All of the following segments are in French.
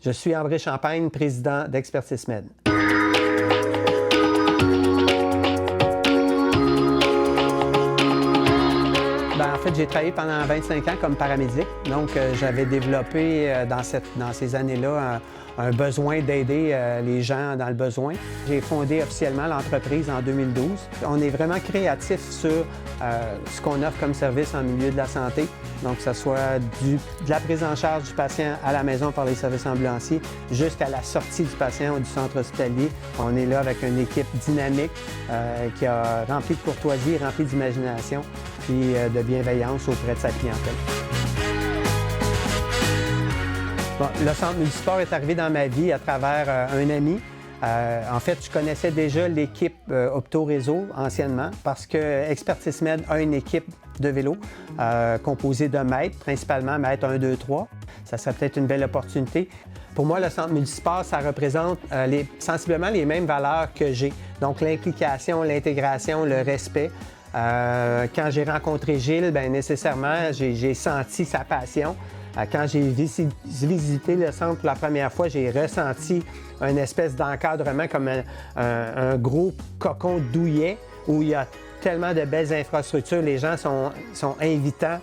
Je suis André Champagne, président d'Expertise Med. En fait, j'ai travaillé pendant 25 ans comme paramédic. Donc, j'avais développé dans ces années-là un besoin d'aider les gens dans le besoin. J'ai fondé officiellement l'entreprise en 2012. On est vraiment créatif sur ce qu'on offre comme service en milieu de la santé. Donc, que ce soit de la prise en charge du patient à la maison par les services ambulanciers jusqu'à la sortie du patient ou du centre hospitalier. On est là avec une équipe dynamique qui a rempli de courtoisie, rempli d'imagination puis de bienveillance auprès de sa clientèle. Bon, le Centre Multisport est arrivé dans ma vie à travers un ami. En fait, je connaissais déjà l'équipe Opto-Réseau anciennement parce que Expertise Med a une équipe de vélo composée de maîtres, principalement maîtres 1, 2, 3. Ça serait peut-être une belle opportunité. Pour moi, le Centre Multisport, ça représente sensiblement les mêmes valeurs que j'ai. Donc, l'implication, l'intégration, le respect. Quand j'ai rencontré Gilles, bien nécessairement, j'ai senti sa passion. Quand j'ai visité le centre pour la première fois, j'ai ressenti une espèce d'encadrement comme un gros cocon douillet où il y a tellement de belles infrastructures. Les gens sont invitants,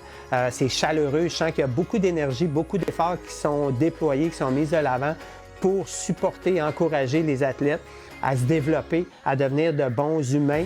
c'est chaleureux. Je sens qu'il y a beaucoup d'énergie, beaucoup d'efforts qui sont déployés, qui sont mis de l'avant pour supporter et encourager les athlètes à se développer, à devenir de bons humains.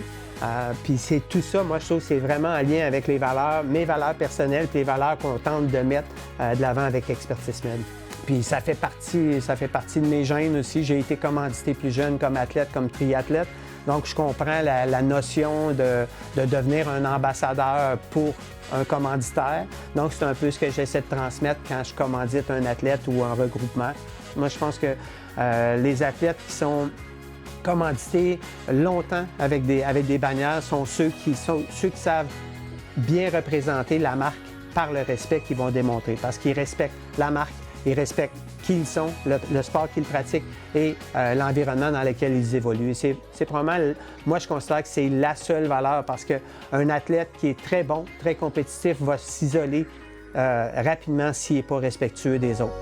Puis c'est tout ça, moi je trouve que c'est vraiment en lien avec les valeurs, mes valeurs personnelles, puis les valeurs qu'on tente de mettre de l'avant avec Expertise Med. Puis ça fait partie de mes gènes aussi. J'ai été commandité plus jeune comme athlète, comme triathlète. Donc je comprends la notion de devenir un ambassadeur pour un commanditaire. Donc c'est un peu ce que j'essaie de transmettre quand je commandite un athlète ou un regroupement. Moi je pense que les athlètes qui sont commandités longtemps avec des bannières sont ceux qui savent bien représenter la marque par le respect qu'ils vont démontrer. Parce qu'ils respectent la marque, ils respectent qui ils sont, le sport qu'ils pratiquent et l'environnement dans lequel ils évoluent. C'est probablement, moi je considère que c'est la seule valeur parce qu'un athlète qui est très bon, très compétitif va s'isoler rapidement s'il n'est pas respectueux des autres.